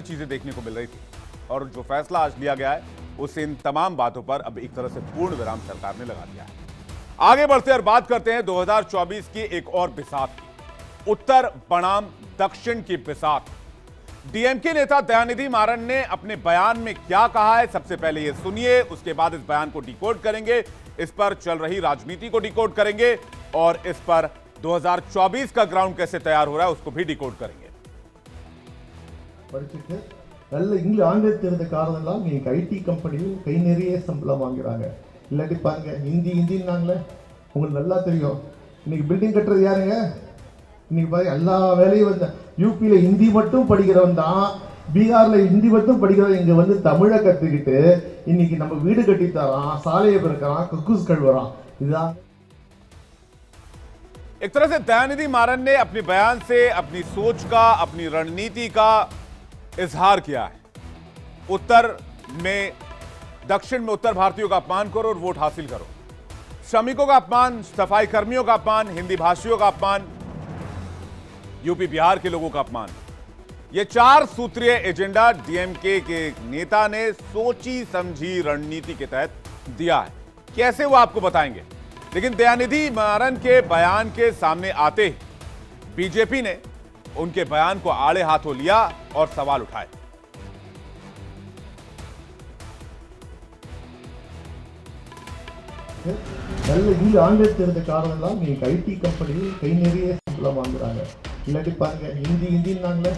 चीजें देखने को मिल रही थी और जो फैसला आज लिया गया है उससे इन तमाम बातों पर अब एक तरह से पूर्ण विराम सरकार ने लगा दिया है। आगे बढ़ते और बात करते हैं 2024 की एक और बिसात की, उत्तर बनाम दक्षिण की बिसात। डीएमके नेता दयानिधि मारन ने अपने बयान में क्या कहा है, सबसे पहले ये सुनिए, उसके बाद इस बयान को डिकोड करेंगे, इस पर चल रही राजनीति को डिकोड करेंगे और इस पर 2024 का ग्राउंड कैसे तैयार हो रहा है उसको भी डिकोड करेंगे। படிச்சுட்டு நல்ல ஆங்கிலம் தெரிந்த காரணம்லாம் நீங்க ஐடி கம்பெனியில் கை நிறைய சம்பளம் வாங்குறாங்க. இல்லாட்டி பாருங்க ஹிந்தின்னாங்களே உங்களுக்கு நல்லா தெரியும். இன்னைக்கு பில்டிங் கட்டுறது யாருங்க? இன்னைக்கு பாருங்க எல்லா வேலையும் வந்து யூபியில் ஹிந்தி மட்டும் படிக்கிறவன் தான், பீகாரில் ஹிந்தி மட்டும் படிக்கிறவன் இங்கே வந்து தமிழை கற்றுக்கிட்டு இன்னைக்கு நம்ம வீடு கட்டி தரான், சாலையை பிறக்கிறான், கக்கூஸ் கழுவுறான். இதுதான் एक तरह से दयानिधि मारन ने अपने बयान से अपनी सोच का, अपनी रणनीति का इजहार किया है। उत्तर में, दक्षिण में उत्तर भारतीयों का अपमान करो और वोट हासिल करो, श्रमिकों का अपमान, सफाई कर्मियों का अपमान, हिंदी भाषियों का अपमान, यूपी बिहार के लोगों का अपमान, यह 4 सूत्रीय एजेंडा डीएमके के नेता ने सोची समझी रणनीति के तहत दिया है। कैसे वो आपको बताएंगे, लेकिन दयानिधि मारन के बयान के सामने आते ही बीजेपी ने उनके बयान को आड़े हाथों लिया और सवाल उठाए। நல்ல ஆங்கிலம் தெரிந்த காரணம்லாம் நீங்க ஐடி கம்பெனியில் கை நிறைய சம்பளம் வாங்குறாங்க. இல்லாட்டி பாருங்க ஹிந்தின்னாங்களே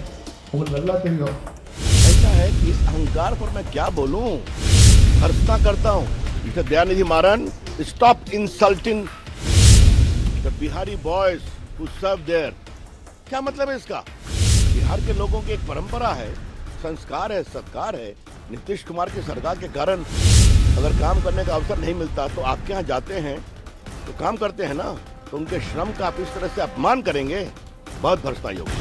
உங்களுக்கு நல்லா தெரியும். ऐसा है कि इस अहंकार पर मैं क्या बोलूं, हर्षता करता हूं। Mister Dayanidhi Maran, stop insulting the Bihari boys who serve there. क्या मतलब है इसका? बिहार के लोगों की एक परंपरा है, संस्कार है, सत्कार है। नीतीश कुमार की सरकार के कारण अगर काम करने का अवसर नहीं मिलता तो आपके यहाँ जाते हैं तो काम करते हैं ना, तो उनके श्रम का आप इस तरह से अपमान करेंगे, बहुत भ्रष्टाचार होगा।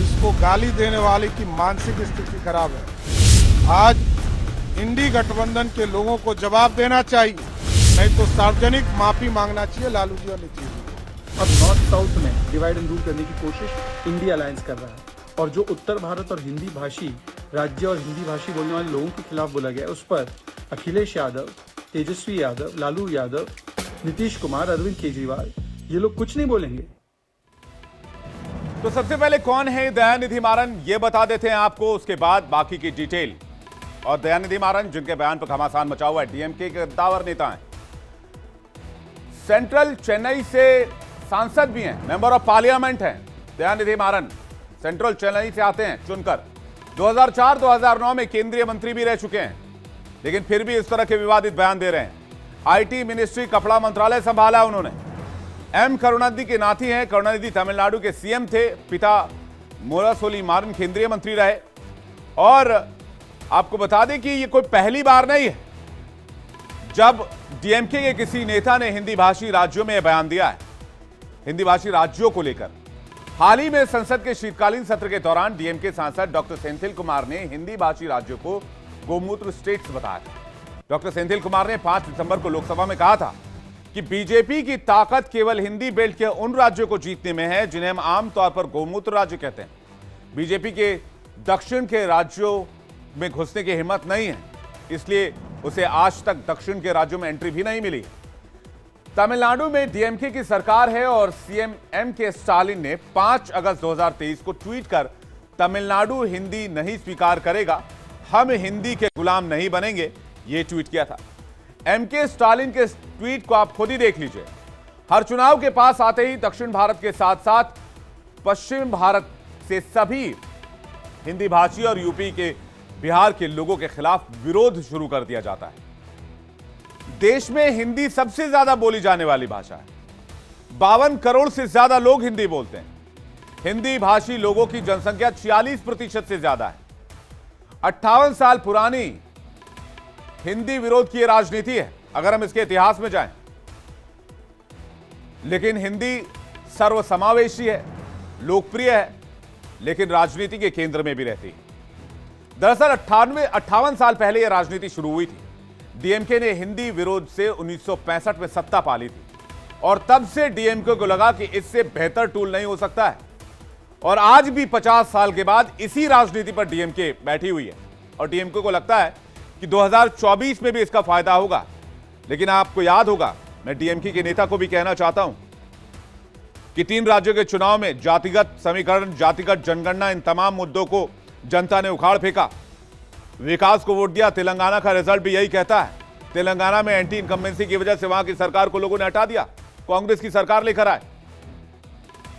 इसको गाली देने वाले की मानसिक स्थिति खराब है। आज इंडी गठबंधन के लोगों को जवाब देना चाहिए, नहीं तो सार्वजनिक माफी मांगना चाहिए लालू जी और नीतीश जी। अब नॉर्थ साउथ में डिवाइड एंड रूल करने की कोशिश इंडिया अलायंस कर रहा है, और जो उत्तर भारत और हिंदी भाषी राज्य और हिंदी भाषी बोलने वाले लोगों के खिलाफ बोला गया है, उस पर अखिलेश यादव, तेजस्वी यादव, लालू यादव, नीतीश कुमार, अरविंद केजरीवाल, ये लोग कुछ नहीं बोलेंगे। तो सबसे पहले कौन है दयानिधि मारन, ये बता देते हैं आपको, उसके बाद बाकी की डिटेल। और दयानिधि मारन जिनके बयान पर घमासान मचा हुआ है, डीएमके के गद्दावर नेता हैं, सेंट्रल चेन्नई से सांसद भी हैं, मेंबर ऑफ पार्लियामेंट हैं। दयानिधि मारन सेंट्रल चेन्नई से आते हैं चुनकर, 2004-2009 में केंद्रीय मंत्री भी रह चुके हैं, लेकिन फिर भी इस तरह के विवादित बयान दे रहे हैं। आईटी मिनिस्ट्री, कपड़ा मंत्रालय संभाला उन्होंने। एम करुणानिधि के नाती हैं, करुणानिधि तमिलनाडु के सीएम थे, पिता मुरसोली मारन केंद्रीय मंत्री रहे। और आपको बता दें कि ये कोई पहली बार नहीं है जब डीएमके के किसी नेता ने हिंदी भाषी राज्यों में यह बयान दिया है, हिंदी भाषी राज्यों को लेकर। हाल ही में संसद के शीतकालीन सत्र के दौरान डीएमके सांसद डॉक्टर सेंथिल कुमार ने हिंदी भाषी राज्यों को गोमूत्र स्टेट्स बताया था। डॉक्टर सेंथिल कुमार ने 5 दिसंबर को लोकसभा में कहा था कि बीजेपी की ताकत केवल हिंदी बेल्ट के उन राज्यों को जीतने में है जिन्हें हम आमतौर पर गोमूत्र राज्य कहते हैं। बीजेपी के दक्षिण के राज्यों में घुसने की हिम्मत नहीं है, इसलिए उसे आज तक दक्षिण के राज्यों में एंट्री भी नहीं मिली। तमिलनाडु में डीएमके की सरकार है और सीएम एम.के. स्टालिन ने 5 अगस्त 2023 को ट्वीट कर तमिलनाडु हिंदी नहीं स्वीकार करेगा, हम हिंदी के गुलाम नहीं बनेंगे, यह ट्वीट किया था। एम.के. स्टालिन के ट्वीट को आप खुद ही देख लीजिए। हर चुनाव के पास आते ही दक्षिण भारत के साथ साथ पश्चिम भारत से सभी हिंदी भाषी और यूपी के, बिहार के लोगों के खिलाफ विरोध शुरू कर दिया जाता है। देश में हिंदी सबसे ज्यादा बोली जाने वाली भाषा है, 52 करोड़ से ज्यादा लोग हिंदी बोलते हैं। हिंदी भाषी लोगों की जनसंख्या 46% से ज्यादा है। 58 साल पुरानी हिंदी विरोध की राजनीति है अगर हम इसके इतिहास में जाएं, लेकिन हिंदी सर्वसमावेशी है, लोकप्रिय है, लेकिन राजनीति के केंद्र में भी रहती है। दरअसल 58 साल पहले यह राजनीति शुरू हुई थी। डीएमके ने हिंदी विरोध से 1965 में सत्ता पाली थी और तब से डीएमके को लगा कि इससे बेहतर टूल नहीं हो सकता है और आज भी 50 साल के बाद इसी राजनीति पर डीएमके बैठी हुई है और डीएमके को लगता है कि 2024 में भी इसका फायदा होगा। लेकिन आपको याद होगा, मैं डीएमके के नेता को भी कहना चाहता हूं कि 3 राज्यों के चुनाव में जातिगत समीकरण, जातिगत जनगणना, इन तमाम मुद्दों को जनता ने उखाड़ फेंका, विकास को वोट दिया। तेलंगाना का रिजल्ट भी यही कहता है। तेलंगाना में एंटी इनकम्बेंसी की वजह से वहां की सरकार को लोगों ने हटा दिया, कांग्रेस की सरकार लेकर आए।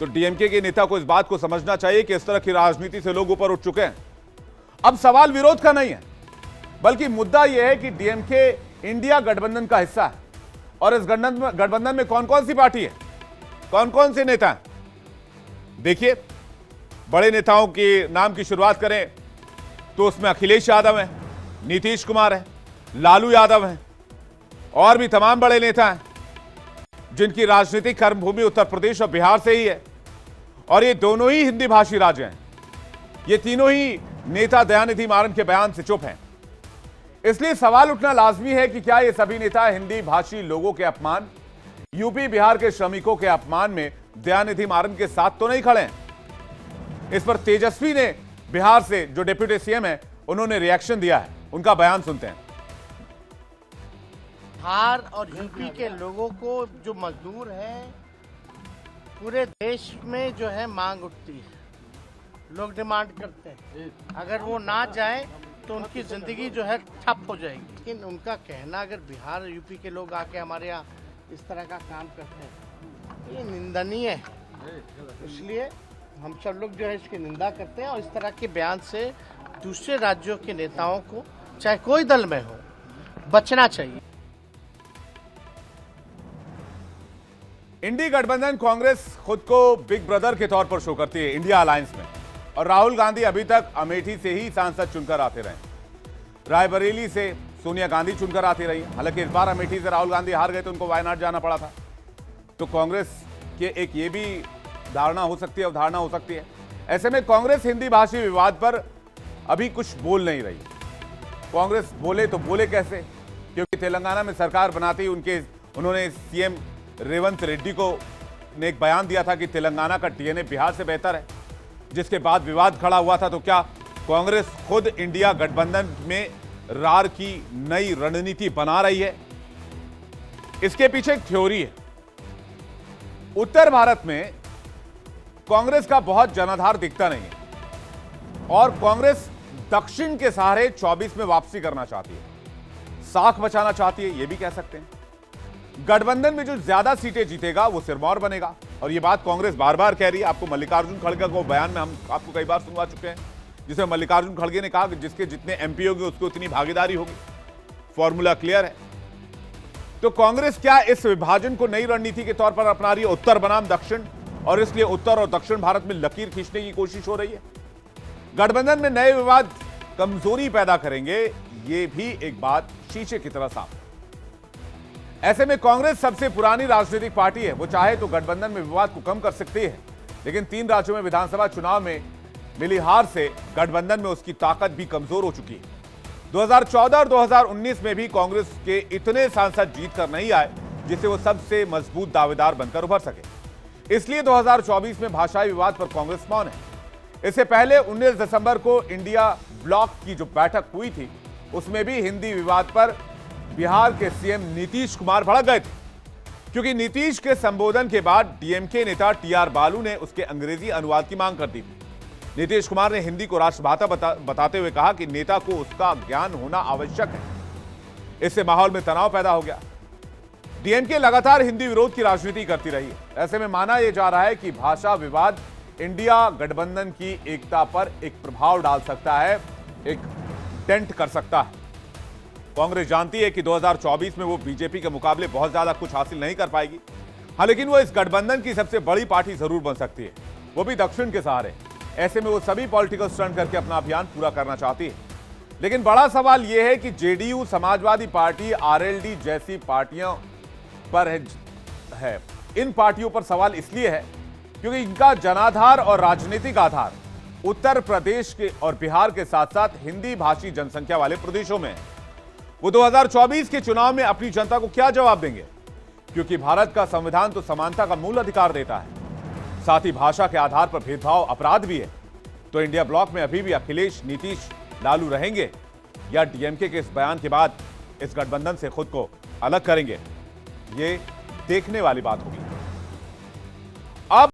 तो डीएमके के नेता को इस बात को समझना चाहिए कि इस तरह की राजनीति से लोग ऊपर उठ चुके हैं। अब सवाल विरोध का नहीं है, बल्कि मुद्दा यह है कि डीएमके इंडिया गठबंधन का हिस्सा है और इस गठबंधन में कौन कौन सी पार्टी है, कौन कौन से नेता हैं। देखिए, बड़े नेताओं के नाम की शुरुआत करें तो उसमें अखिलेश यादव हैं, नीतीश कुमार हैं, लालू यादव हैं और भी तमाम बड़े नेता हैं जिनकी राजनीतिक कर्मभूमि उत्तर प्रदेश और बिहार से ही है। और ये दोनों ही हिंदी भाषी राज्य हैं। ये तीनों ही नेता दयानिधि मारन के बयान से चुप हैं। इसलिए सवाल उठना लाजमी है कि क्या ये सभी नेता हिंदी भाषी लोगों के अपमान, यूपी बिहार के श्रमिकों के अपमान में दयानिधि मारन के साथ तो नहीं खड़े हैं। इस पर तेजस्वी ने बिहार से, जो डिप्टी सीएम है, उन्होंने रिएक्शन दिया है। उनका बयान सुनते हैं। बिहार और यूपी के लोगों को, जो मजदूर हैं, पूरे देश में जो है मांग उठती है, लोग डिमांड करते हैं। अगर वो ना जाए तो उनकी ज़िंदगी जो है ठप हो जाएगी। लेकिन उनका कहना, अगर बिहार और यूपी के लोग आके हमारे यहाँ इस तरह का काम करते हैं, ये निंदनीय है। इसलिए हम सब लोग जो है इसकी निंदा करते हैं और इस तरह के बयान से दूसरे राज्यों के नेताओं को, चाहे कोई दल में हो, बचना चाहिए। इंडी गठबंधन कांग्रेस खुद को बिग ब्रदर के तौर पर शो करती है इंडिया अलायंस में, और राहुल गांधी अभी तक अमेठी से ही सांसद चुनकर आते रहे। रायबरेली से सोनिया गांधी चुनकर आती रही। हालांकि इस बार अमेठी से राहुल गांधी हार गए तो उनको वायनाड जाना पड़ा था। तो कांग्रेस के एक ये भी धारणा हो सकती है, अवधारणा हो सकती है। ऐसे में कांग्रेस हिंदी भाषी विवाद पर अभी कुछ बोल नहीं रही। कांग्रेस बोले तो बोले कैसे, क्योंकि तेलंगाना में सरकार बनाती उन्होंने सीएम रेवंत रेड्डी को ने एक बयान दिया था कि तेलंगाना का डीएनए बिहार से बेहतर है, जिसके बाद विवाद खड़ा हुआ था। तो क्या कांग्रेस खुद इंडिया गठबंधन में रार की नई रणनीति बना रही है? इसके पीछे एक थ्योरी है। उत्तर भारत में कांग्रेस का बहुत जनाधार दिखता नहीं है और कांग्रेस दक्षिण के सहारे 24 में वापसी करना चाहती है, साख बचाना चाहती है, यह भी कह सकते हैं। गठबंधन में जो ज्यादा सीटें जीतेगा वो सिरमौर बनेगा, और ये बात कांग्रेस बार बार कह रही है। आपको मल्लिकार्जुन खड़गे को बयान में हम आपको कई बार सुनवा चुके हैं, जिसमें मल्लिकार्जुन खड़गे ने कहा कि जिसके जितने एमपी होंगे उसको उतनी भागीदारी होगी। फॉर्मूला क्लियर है। तो कांग्रेस क्या इस विभाजन को नई रणनीति के तौर पर अपना रही है, उत्तर बनाम दक्षिण, और इसलिए उत्तर और दक्षिण भारत में लकीर खींचने की कोशिश हो रही है? गठबंधन में नए विवाद कमजोरी पैदा करेंगे, ये भी एक बात शीशे की तरह साफ है। ऐसे में कांग्रेस सबसे पुरानी राजनीतिक पार्टी है, वो चाहे तो गठबंधन में विवाद को कम कर सकती है, लेकिन 3 राज्यों में विधानसभा चुनाव में मिली हार से गठबंधन में उसकी ताकत भी कमजोर हो चुकी है। 2014 और 2019 में भी कांग्रेस के इतने सांसद जीत कर नहीं आए जिससे वो सबसे मजबूत दावेदार बनकर उभर सके। इसलिए 2024 में भाषाई विवाद पर कांग्रेस मौन है। इससे पहले 19 दिसंबर को इंडिया ब्लॉक की जो बैठक हुई थी, उसमें भी हिंदी विवाद पर बिहार के सीएम नीतीश कुमार भड़क गए थे, क्योंकि नीतीश के संबोधन के बाद डीएमके नेता टीआर बालू ने उसके अंग्रेजी अनुवाद की मांग कर दी थी। नीतीश कुमार ने हिंदी को राष्ट्रभाषा बताते हुए कहा कि नेता को उसका ज्ञान होना आवश्यक है। इससे माहौल में तनाव पैदा हो गया। डीएमके लगातार हिंदी विरोध की राजनीति करती रही है। ऐसे में माना यह जा रहा है कि भाषा विवाद इंडिया गठबंधन की एकता पर एक प्रभाव डाल सकता है, एक डेंट कर सकता है। कांग्रेस जानती है कि 2024 में वो बीजेपी के मुकाबले बहुत ज्यादा कुछ हासिल नहीं कर पाएगी। हाँ, लेकिन वो इस गठबंधन की सबसे बड़ी पार्टी जरूर बन सकती है, वो भी दक्षिण के सहारे। ऐसे में वो सभी पॉलिटिकल स्टंट करके अपना अभियान पूरा करना चाहती है। लेकिन बड़ा सवाल यह है कि जेडीयू, समाजवादी पार्टी, आरएलडी जैसी पार्टियों पर है। इन पार्टियों पर सवाल इसलिए है क्योंकि इनका जनाधार और राजनीतिक आधार उत्तर प्रदेश के और बिहार के साथ साथ हिंदी भाषी जनसंख्या वाले प्रदेशों में है। वो 2024 के चुनाव में अपनी जनता को क्या जवाब देंगे, क्योंकि भारत का संविधान तो समानता का मूल अधिकार देता है। साथ ही भाषा के आधार पर भेदभाव अपराध भी है, तो इंडिया ब्लॉक में अभी भी अखिलेश, नीतीश, लालू रहेंगे या डीएमके के इस बयान के बाद इस गठबंधन से खुद को अलग करेंगे, ये देखने वाली बात होगी।